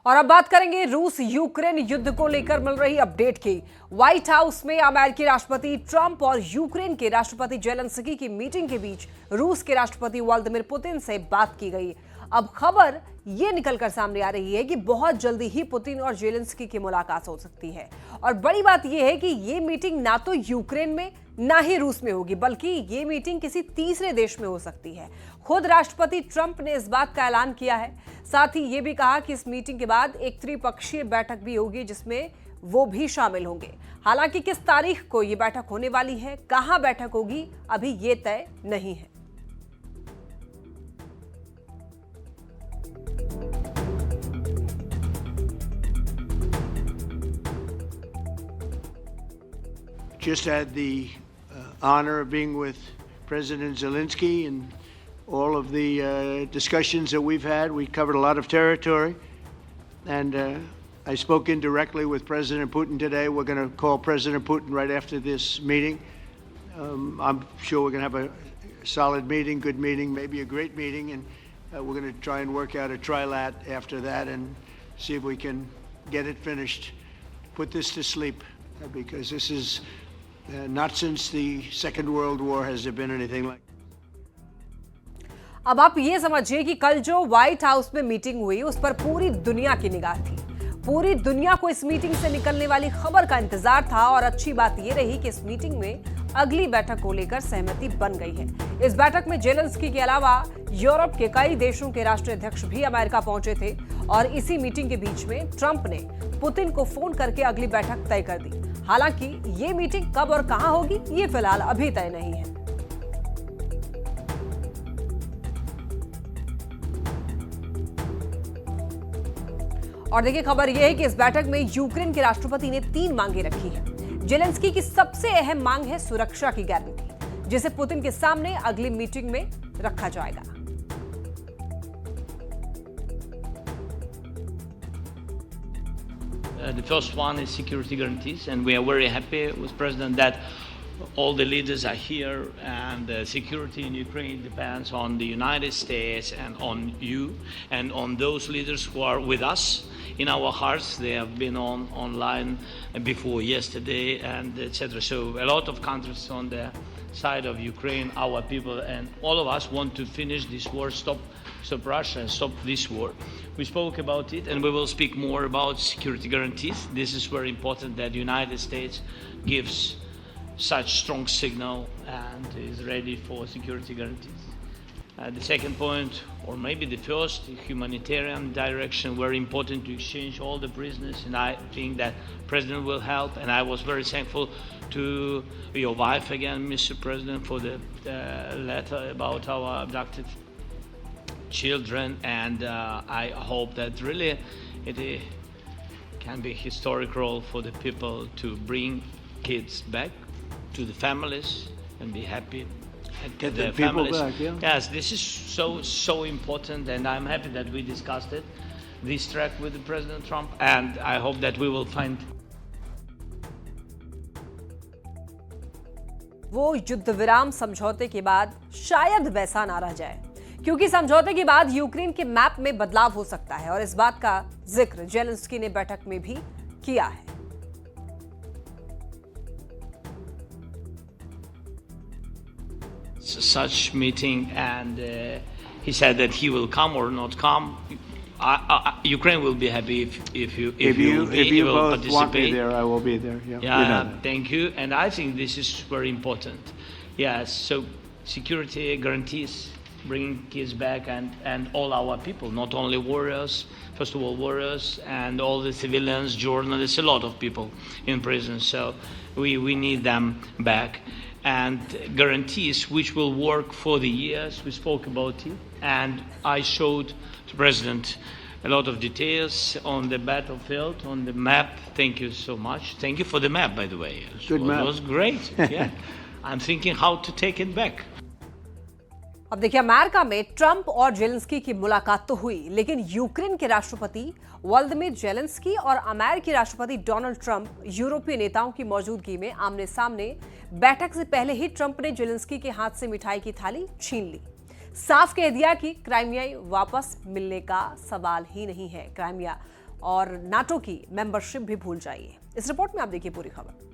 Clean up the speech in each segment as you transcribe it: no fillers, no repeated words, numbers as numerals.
और अब बात करेंगे रूस यूक्रेन युद्ध को लेकर मिल रही अपडेट की। व्हाइट हाउस में अमेरिकी राष्ट्रपति ट्रंप और यूक्रेन के राष्ट्रपति जेलेंस्की की मीटिंग के बीच रूस के राष्ट्रपति व्लादिमीर पुतिन से बात की गई। अब खबर ये निकलकर सामने आ रही है कि बहुत जल्दी ही पुतिन और जेलेंस्की की मुलाकात हो सकती है। और बड़ी बात यह है कि ये मीटिंग ना तो यूक्रेन में ना ही रूस में होगी, बल्कि ये मीटिंग किसी तीसरे देश में हो सकती है। खुद राष्ट्रपति ट्रंप ने इस बात का ऐलान किया है। साथ ही ये भी कहा कि इस मीटिंग के बाद एक त्रिपक्षीय बैठक भी होगी जिसमें वो भी शामिल होंगे। हालांकि किस तारीख को ये बैठक होने वाली है, कहां बैठक होगी, अभी ये तय नहीं है। Just had the honor of being with President Zelensky and all of the discussions that we've had. We covered a lot of territory, and I spoke indirectly with President Putin today. We're going to call President Putin right after this meeting. I'm sure we're going to have a solid meeting, good meeting, maybe a great meeting, and we're going to try and work out a trilat after that and see if we can get it finished, put this to sleep, because this is not since the Second World War has there been anything like. अब आप ये समझिए कि कल जो white house में meeting हुई उस पर पूरी दुनिया की निगाह थी। पूरी दुनिया को इस मीटिंग से निकलने वाली खबर का इंतजार था और अच्छी बात यह रही कि इस मीटिंग में अगली बैठक को लेकर सहमति बन गई है। इस बैठक में जेलेंस्की के अलावा यूरोप के कई देशों के राष्ट्राध्यक्ष भी अमेरिका पहुंचे थे और इसी मीटिंग के बीच में ट्रंप ने पुतिन को फोन करके अगली बैठक तय कर दी। हालांकि ये मीटिंग कब और कहां होगी ये फिलहाल अभी तय नहीं है। और देखिए, खबर यह है कि इस बैठक में यूक्रेन के राष्ट्रपति ने 3 मांगे रखी हैं। जेलेंस्की की सबसे अहम मांग है सुरक्षा की गारंटी, जिसे पुतिन के सामने अगली मीटिंग में रखा जाएगा। The first one is security guarantees, and we are very happy with President that all the leaders are here, and security in Ukraine depends on the United States and on you and on those leaders who are with us in our hearts. They have been online before yesterday and etc. So a lot of countries on the side of Ukraine, our people and all of us want to finish this war, stop Russia and stop this war. We spoke about it and we will speak more about security guarantees. This is very important that the United States gives such strong signal and is ready for security guarantees. The second point, or maybe the first, humanitarian direction, very important to exchange all the prisoners, and I think that President will help, and I was very thankful to your wife again, Mr. President, for the letter about our abducted children, and I hope that really it can be a historic role for the people to bring kids back to the families and be happy. Get the people back, yeah. Yes, this is so important, and I'm happy that we discussed it, this track with the President Trump, and I hope that we will find. वो युद्ध विराम समझौते के बाद शायद वैसा ना रह जाए, क्योंकि समझौते के बाद यूक्रेन के मैप में बदलाव हो सकता है और इस बात का जिक्र जेलेंस्की ने बैठक में भी किया है। Such meeting, and he said that he will come or not come. Ukraine will be happy if you will both participate. Want me there, I will be there. Yeah, you know thank you, and I think this is very important. Yes, so security guarantees, bringing kids back, and all our people, not only warriors, first of all warriors, and all the civilians, journalists, a lot of people in prison. So we need them back. And guarantees which will work for the years. We spoke about it, and I showed the President a lot of details on the battlefield, on the map. Thank you so much. Thank you for the map, by the way. Good map. It was great. Yeah, I'm thinking how to take it back. अब देखिए, America में Trump और Zelensky की मुलाकात तो हुई, लेकिन Ukraine के राष्ट्रपति व्लादिमीर जेलेंस्की और अमेरिकी राष्ट्रपति डोनाल्ड ट्रंप यूरोपीय नेताओं की मौजूदगी में आमने सामने बैठक से पहले ही ट्रंप ने जेलेंस्की के हाथ से मिठाई की थाली छीन ली। साफ कह दिया कि क्राइमिया वापस मिलने का सवाल ही नहीं है। क्राइमिया और नाटो की मेंबरशिप भी भूल जाइए। इस रिपोर्ट में आप देखिए पूरी खबर।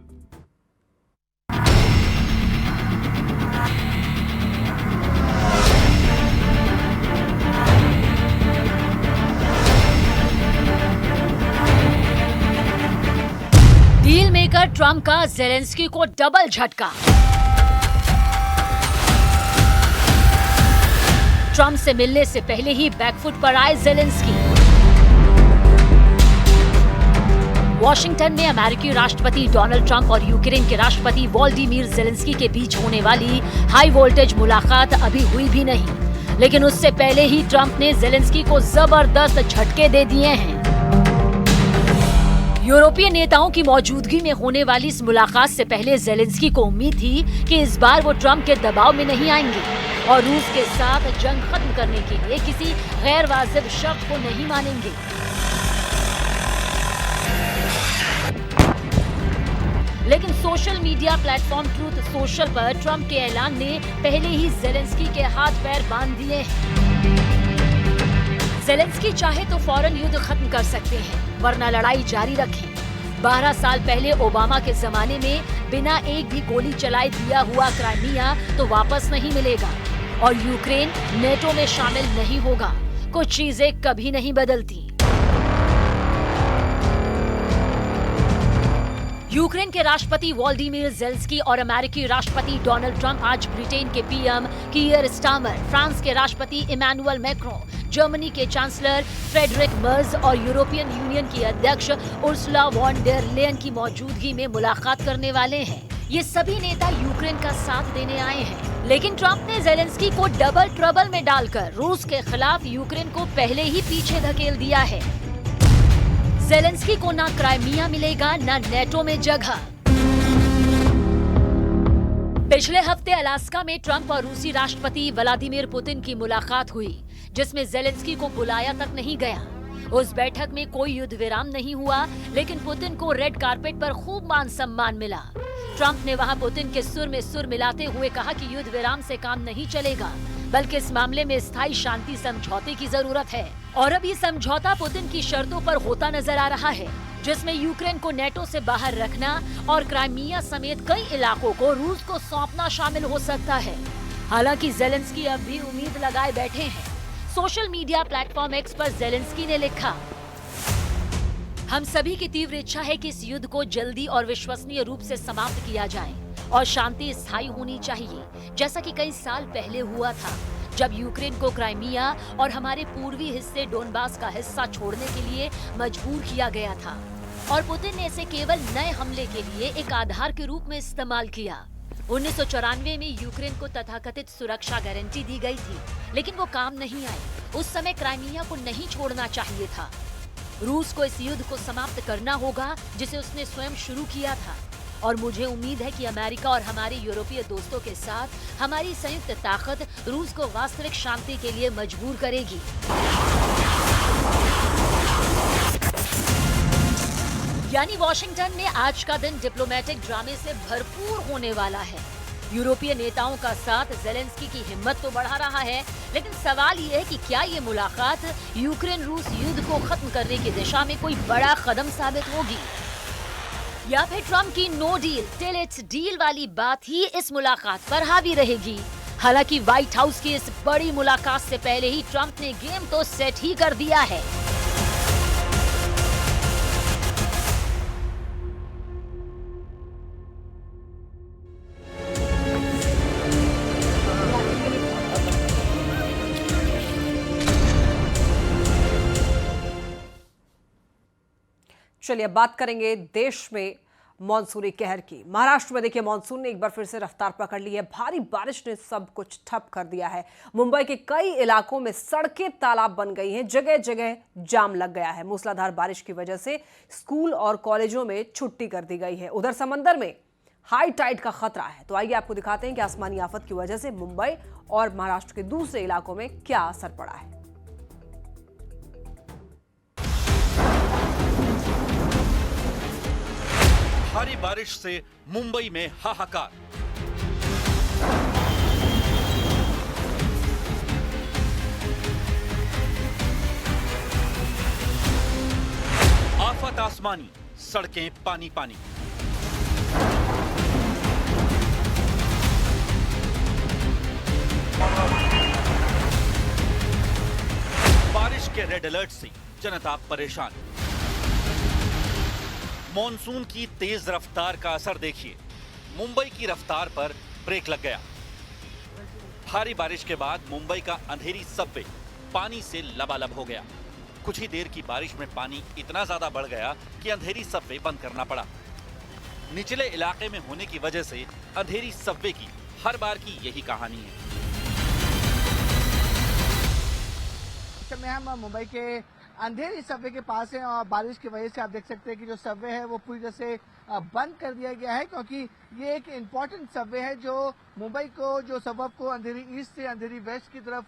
डील मेकर ट्रंप का ज़ेलेंस्की को डबल झटका। ट्रंप से मिलने से पहले ही बैकफुट पर आए ज़ेलेंस्की। वॉशिंगटन में अमेरिकी राष्ट्रपति डोनाल्ड ट्रंप और यूक्रेन के राष्ट्रपति वोलोदिमीर ज़ेलेंस्की के बीच होने वाली हाई वोल्टेज मुलाकात अभी हुई भी नहीं, लेकिन उससे पहले ही ट्रंप ने ज़ेलेंस्की को जबरदस्त झटके दे दिए हैं। यूरोपीय नेताओं की मौजूदगी में होने वाली इस मुलाकात से पहले ज़ेलेंस्की को उम्मीद थी कि इस बार वो ट्रंप के दबाव में नहीं आएंगे और रूस के साथ जंग खत्म करने के लिए किसी गैर वाजिब शर्त को नहीं मानेंगे। लेकिन social media platform truth social पर ट्रंप के ऐलान ने पहले ही ज़ेलेंस्की के हाथ पैर बांध दिए हैं। ज़ेलेंस्की चाहे तो फौरन युद्ध खत्म कर सकते हैं, वरना लड़ाई जारी रखें। 12 साल पहले ओबामा के जमाने में बिना एक भी गोली चलाए दिया हुआ क्राइमिया तो वापस नहीं मिलेगा और यूक्रेन नेटो में शामिल नहीं होगा। कुछ चीजें कभी नहीं बदलती। यूक्रेन के राष्ट्रपति वोलोदिमीर ज़ेलेंस्की और अमेरिकी राष्ट्रपति डोनाल्ड ट्रंप आज ब्रिटेन के पीएम कीयर स्टारमर, फ्रांस के राष्ट्रपति इमैनुअल मैक्रों, जर्मनी के चांसलर फ्रेडरिक मर्ज और यूरोपियन यूनियन की अध्यक्ष उर्सुला वॉन डेर लेयन की मौजूदगी में मुलाकात करने वाले हैं। ये सभी नेता यूक्रेन का साथ देने आए हैं, लेकिन ट्रंप ने ज़ेलेंस्की को डबल ट्रबल में डालकर रूस के खिलाफ यूक्रेन को पहले ही पीछे धकेल दिया है। ज़ेलेंस्की को ना क्राइमिया मिलेगा ना नेटो में जगह। पिछले हफ्ते अलास्का में ट्रंप और रूसी राष्ट्रपति व्लादिमीर पुतिन की मुलाकात हुई, जिसमें ज़ेलेंस्की को बुलाया तक नहीं गया। उस बैठक में कोई युद्ध विराम नहीं हुआ, लेकिन पुतिन को रेड कारपेट पर खूब मान सम्मान मिला। ट्रंप ने वहां पुतिन के सुर में सुर मिलाते हुए कहा कि युद्ध विराम से काम नहीं चलेगा, बल्कि इस मामले में स्थायी शांति समझौते की जरूरत है। और अब ये समझौता पुतिन की शर्तों पर होता नजर आ रहा है, जिसमें यूक्रेन को नेटो से बाहर रखना और क्राइमिया समेत कई इलाकों को रूस को सौंपना शामिल हो सकता है। हालांकि ज़ेलेंस्की अब भी उम्मीद लगाए बैठे हैं। सोशल मीडिया प्लेटफॉर्म एक्स पर ज़ेलेंस्की ने लिखा, हम सभी की तीव्र इच्छा है कि इस युद्ध को जल्दी और विश्वसनीय रूप से समाप्त किया जाए और शांति स्थायी होनी चाहिए, जैसा कि कई साल पहले हुआ था, जब यूक्रेन को क्राइमिया और हमारे पूर्वी हिस्से डोनबास का हिस्सा छोड़ने के लिए मजबूर किया गया था और पुतिन ने इसे केवल नए हमले के लिए एक आधार के रूप में इस्तेमाल किया। 1994 में यूक्रेन को तथाकथित सुरक्षा गारंटी दी गई थी, लेकिन वो काम नहीं आई। उस समय क्राइमिया को नहीं छोड़ना चाहिए था। रूस को इस युद्ध को समाप्त करना होगा, जिसे उसने स्वयं शुरू किया था। और मुझे उम्मीद है कि अमेरिका और हमारे यूरोपीय दोस्तों के साथ हमारी संयुक्त ताकत रूस को वास्तविक शांति के लिए मजबूर करेगी। यानी वॉशिंगटन में आज का दिन डिप्लोमेटिक ड्रामे से भरपूर होने वाला है। यूरोपीय नेताओं का साथ ज़ेलेंस्की की हिम्मत तो बढ़ा रहा है, लेकिन सवाल ये है कि क्या ये मुलाकात यूक्रेन रूस युद्ध को खत्म करने की दिशा में कोई बड़ा कदम साबित होगी, या फिर ट्रंप की no deal till it's deal वाली बात ही इस मुलाकात पर हावी रहेगी। हालांकि व्हाइट हाउस की इस बड़ी मुलाकात से पहले ही ट्रंप ने गेम तो सेट ही कर दिया है। चलिए अब बात करेंगे देश में मॉनसूनी कहर की। महाराष्ट्र में देखिए मॉनसून ने एक बार फिर से रफ्तार पकड़ ली है। भारी बारिश ने सब कुछ ठप कर दिया है। मुंबई के कई इलाकों में सड़कें तालाब बन गई हैं, जगह जगह जाम लग गया है। मूसलाधार बारिश की वजह से स्कूल और कॉलेजों में छुट्टी कर दी गई है। उधर समंदर में हाई टाइड का खतरा है। तो आइए आपको दिखाते हैं कि आसमानी आफत की वजह से मुंबई और महाराष्ट्र के दूसरे इलाकों में क्या असर पड़ा है। भारी बारिश से मुंबई में हाहाकार। आफत आसमानी, सड़कें पानी पानी। बारिश के रेड अलर्ट से जनता परेशान। मॉनसून की तेज रफ्तार का असर देखिए, मुंबई की रफ्तार पर ब्रेक लग गया। भारी बारिश के बाद मुंबई का अंधेरी सबवे पानी से लबालब हो गया। कुछ ही देर की बारिश में पानी इतना ज्यादा बढ़ गया कि अंधेरी सबवे बंद करना पड़ा। निचले इलाके में होने की वजह से अंधेरी सबवे की हर बार की यही कहानी है। इस समय हम मुंबई के अंधेरी सबवे के पास हैं और बारिश की वजह से आप देख सकते हैं कि जो सबवे है वो पूरी तरह से बंद कर दिया गया है, क्योंकि ये एक इम्पोर्टेंट सबवे है जो मुंबई को, जो सबब को अंधेरी ईस्ट से अंधेरी वेस्ट की तरफ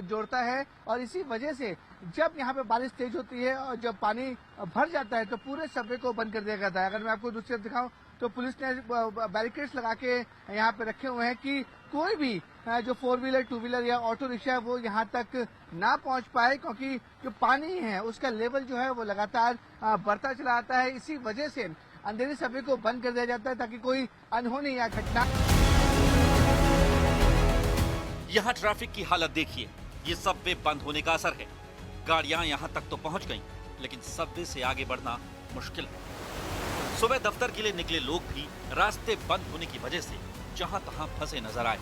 जोड़ता है। और इसी वजह से जब यहाँ पे बारिश तेज होती है और जब पानी भर जाता है तो पूरे सबवे को बंद कर दिया जाता है। अगर मैं आपको दूसरी तरफ दिखाऊं तो पुलिस ने बैरिकेड्स लगा के यहाँ पे रखे हुए हैं कि कोई भी जो 4 व्हीलर 2 व्हीलर या ऑटो रिक्शा है वो यहाँ तक ना पहुँच पाए, क्योंकि जो पानी है उसका लेवल जो है वो लगातार बढ़ता चला आता है। इसी वजह से अंधेरी सबवे को बंद कर दिया जाता है ताकि कोई अनहोनी या घटना। यहाँ ट्रैफिक की हालत देखिए, ये सबवे बंद होने का असर है। गाड़ियां यहाँ तक तो पहुँच गईं, लेकिन सबवे से आगे बढ़ना मुश्किल है। सुबह दफ्तर के लिए निकले लोग भी रास्ते बंद होने की वजह से जहाँ तहाँ फंसे नजर आए।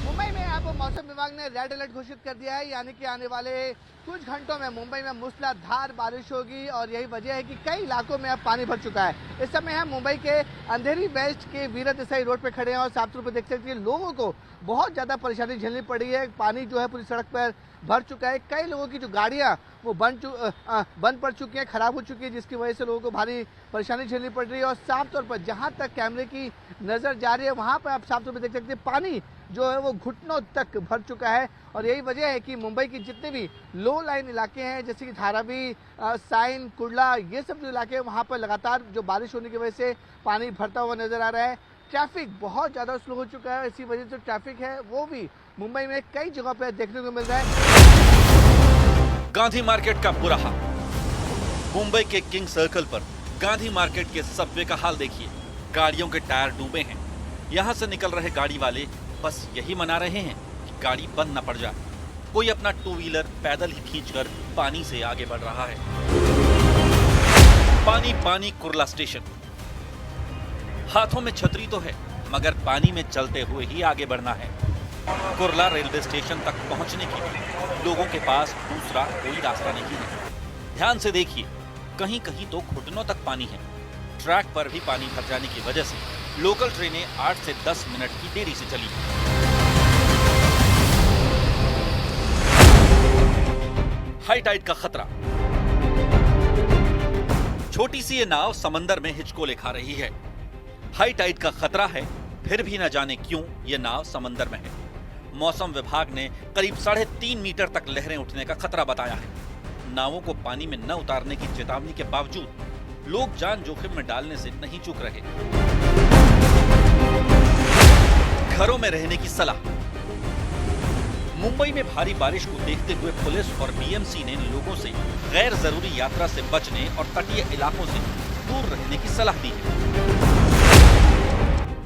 मुंबई में अब मौसम विभाग ने रेड अलर्ट घोषित कर दिया है, यानी कि आने वाले कुछ घंटों में मुंबई में मूसलाधार बारिश होगी और यही वजह है कि कई इलाकों में अब पानी भर चुका है। इस समय हम मुंबई के अंधेरी वेस्ट के वीरा देसाई रोड पे खड़े हैं और साफ तौर पर देख सकते हैं लोगों को बहुत ज्यादा परेशानी झेलनी पड़ी है। पानी जो है पूरी सड़क पर भर चुका है। कई लोगों की जो गाड़ियां वो बंद पड़ चुकी हैं, खराब हो चुकी है, जिसकी वजह से लोगों को भारी परेशानी झेलनी पड़ रही है। और साफ तौर पर जहां तक कैमरे की नजर जा रही है वहां पर आप साफ तौर पर देख सकते हैं पानी जो है वो घुटनों तक भर चुका है। और यही वजह है कि मुंबई की जितने भी लो लाइन इलाके हैं जैसे कि धारावी, साइन, कुर्ला, ये सब जो इलाके हैं वहाँ पर लगातार जो बारिश होने की वजह से पानी भरता हुआ नजर आ रहा है। ट्रैफिक बहुत ज़्यादा स्लो हो चुका है, इसी वजह से ट्रैफिक है वो भी मुंबई में कई जगहों पर देखने को मिल रहा है। गांधी मार्केट का बुरा हाल। मुंबई के किंग सर्कल पर गांधी मार्केट के सबवे का हाल देखिए। गाड़ियों के टायर डूबे हैं। यहाँ से निकल रहे गाड़ी वाले बस यही मना रहे हैं कि गाड़ी बंद न पड़ जाए। कोई अपना 2 व्हीलर पैदल ही खींचकर पानी से आगे बढ़ रहा है। पानी पानी कुर्ला स्टेशन। हाथों में छतरी तो है, मगर पानी में चलते हुए ही आगे बढ़ना है। कुर्ला रेलवे स्टेशन तक पहुंचने के लिए लोगों के पास दूसरा कोई रास्ता नहीं है। ध्यान से देखिए, कहीं कहीं तो घुटनों तक पानी है। ट्रैक पर भी पानी भर जाने की वजह से लोकल ट्रेनें 8 से 10 मिनट की देरी से चली। हाई टाइड का खतरा। छोटी सी ये नाव समंदर में हिचकोले खा रही है। हाई टाइड का खतरा है, फिर भी न जाने क्यों ये नाव समंदर में है। मौसम विभाग ने करीब 3.5 मीटर तक लहरें उठने का खतरा बताया है। नावों को पानी में न उतारने की चेतावनी के बावजूद लोग जान जोखिम में डालने से नहीं चूक रहे। घरों में रहने की सलाह। मुंबई में भारी बारिश को देखते हुए पुलिस और बीएमसी ने लोगों से गैर जरूरी यात्रा से बचने और तटीय इलाकों से दूर रहने की सलाह दी है।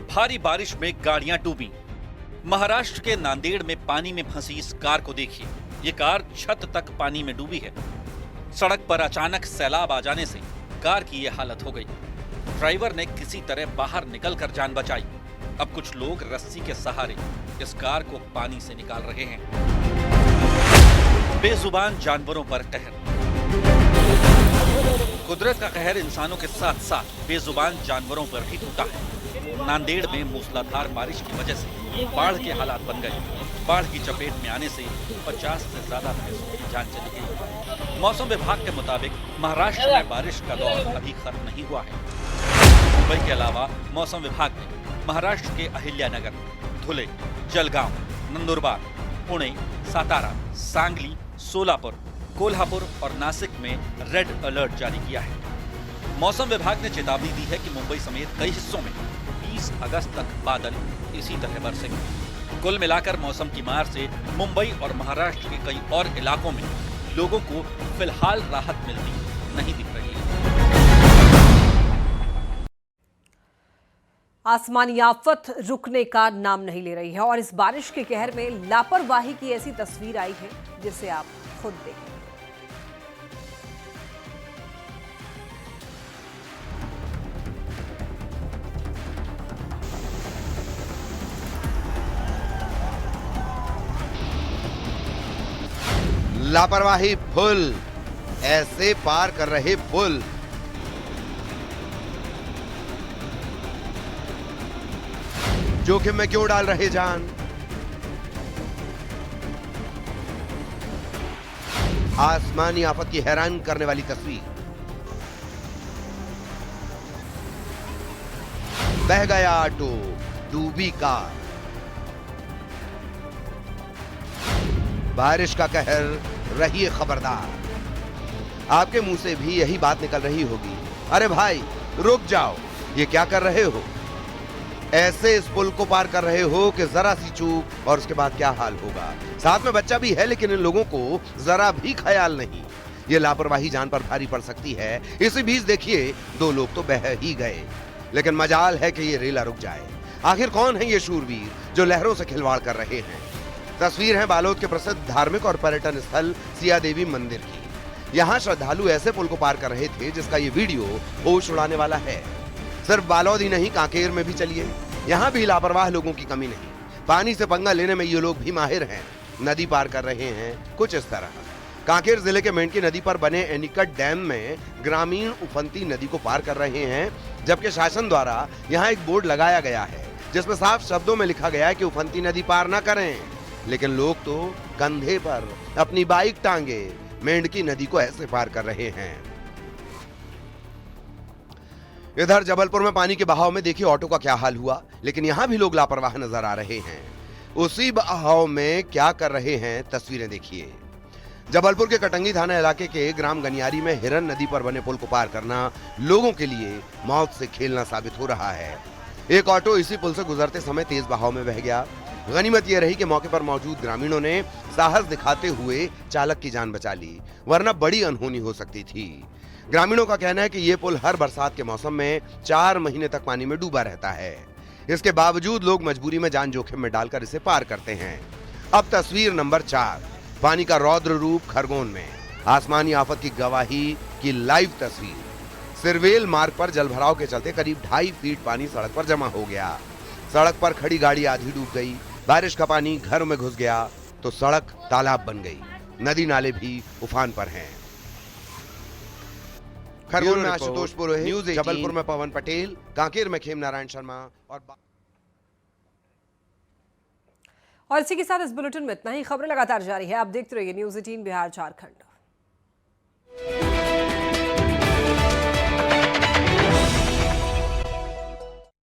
भारी बारिश में गाड़ियां डूबी। महाराष्ट्र के नांदेड़ में पानी में फंसी इस कार को देखिए। ये कार छत तक पानी में डूबी है। सड़क पर अचानक सैलाब आ जाने से कार की ये हालत हो गई। ड्राइवर ने किसी तरह बाहर निकलकर जान बचाई। अब कुछ लोग रस्सी के सहारे इस कार को पानी से निकाल रहे हैं। बेजुबान जानवरों पर कहर। कुदरत का कहर इंसानों के साथ साथ बेजुबान जानवरों पर भी टूटा है। नांदेड़ में मूसलाधार बारिश की वजह से बाढ़ के हालात बन गए। बाढ़ की चपेट में आने से 50 से ज्यादा भैंसों की जान चली गई। मौसम विभाग के मुताबिक महाराष्ट्र में बारिश का दौर अभी खत्म नहीं हुआ है। मुंबई के अलावा मौसम विभाग ने महाराष्ट्र के अहिल्यानगर, धुले, जलगांव, नंदुरबार, पुणे, सातारा, सांगली, सोलापुर, कोल्हापुर और नासिक में रेड अलर्ट जारी किया है। मौसम विभाग ने चेतावनी दी है कि मुंबई समेत कई हिस्सों में 20 अगस्त तक बादल इसी तरह बरसेंगे। कुल मिलाकर मौसम की मार से मुंबई और महाराष्ट्र के कई और इलाकों में लोगों को फिलहाल राहत मिलती नहीं दिख रही है। आसमानी आफत रुकने का नाम नहीं ले रही है और इस बारिश के कहर में लापरवाही की ऐसी तस्वीर आई है जिसे आप खुद देखें। लापरवाही फुल, ऐसे पार कर रहे पुल। जोखिम में क्यों डाल रहे जान? आसमानी आफत की हैरान करने वाली तस्वीर। बह गया ऑटो, डूबी कार। बारिश का कहर, रहिए खबरदार। आपके मुंह से भी यही बात निकल रही होगी, अरे भाई रुक जाओ, ये क्या कर रहे हो? ऐसे इस पुल को पार कर रहे हो कि जरा सी चूक और उसके बाद क्या हाल होगा। साथ में बच्चा भी है, लेकिन इन लोगों को जरा भी ख्याल नहीं। ये लापरवाही जान पर भारी पड़ सकती है। इसी बीच देखिए 2 लोग तो बह ही गए, लेकिन मजाल है कि ये रेला रुक जाए। आखिर कौन है ये शूरवीर जो लहरों से खिलवाड़ कर रहे हैं? तस्वीर है बालोद के प्रसिद्ध धार्मिक और पर्यटन स्थल सिया देवी मंदिर की। यहाँ श्रद्धालु ऐसे पुल को पार कर रहे थे जिसका ये वीडियो होश उड़ाने वाला है। सिर्फ बालोद ही नहीं, कांकेर में भी चलिए, यहाँ भी लापरवाह लोगों की कमी नहीं। पानी से पंगा लेने में ये लोग भी माहिर हैं। नदी पार कर रहे हैं कुछ इस तरह। कांकेर जिले के मेंढकी नदी पर बने एनीकट डैम में ग्रामीण उफनती नदी को पार कर रहे हैं, जबकि शासन द्वारा यहाँ एक बोर्ड लगाया गया है जिसमें साफ शब्दों में लिखा गया है कि उफनती नदी पार ना करें। लेकिन लोग तो कंधे पर अपनी बाइक टांगे मेंढकी नदी को ऐसे पार कर रहे हैं। इधर जबलपुर में पानी के बहाव में देखिए ऑटो का क्या हाल हुआ, लेकिन यहां भी लोग लापरवाह नजर आ रहे हैं। उसी बहाव में क्या कर रहे हैं तस्वीरें देखिए। जबलपुर के कटंगी थाना इलाके के ग्राम गनियारी में हिरन नदी पर बने पुल को पार करना लोगों के लिए मौत से खेलना साबित हो रहा है। एक ऑटो इसी पुल से गुजरते समय तेज बहाव में बह गया। गनीमत यह रही कि मौके पर मौजूद ग्रामीणों ने साहस दिखाते हुए चालक की जान बचा ली, वरना बड़ी अनहोनी हो सकती थी। ग्रामीणों का कहना है कि यह पुल हर बरसात के मौसम में 4 महीने तक पानी में डूबा रहता है। इसके बावजूद लोग मजबूरी में जान जोखिम में डालकर इसे पार करते हैं। अब तस्वीर नंबर 4, पानी का रौद्र रूप खरगोन में। आसमानी आफत की गवाही की लाइव तस्वीर। सिरवेल मार्ग पर जलभराव के चलते करीब 2.5 फीट पानी सड़क पर जमा हो गया। सड़क पर खड़ी गाड़ी आधी डूब गई। बारिश का पानी घरों में घुस गया तो सड़क तालाब बन गई। नदी नाले भी उफान पर हैं। खरगोन में आशुतोष पुरोहित, न्यूज़ 18, जबलपुर में पवन पटेल, कांकेर में खेम नारायण शर्मा और इसी के साथ इस बुलेटिन में इतना ही। खबरें लगातार जारी है, आप देखते रहिए न्यूज़ 18 बिहार झारखंड।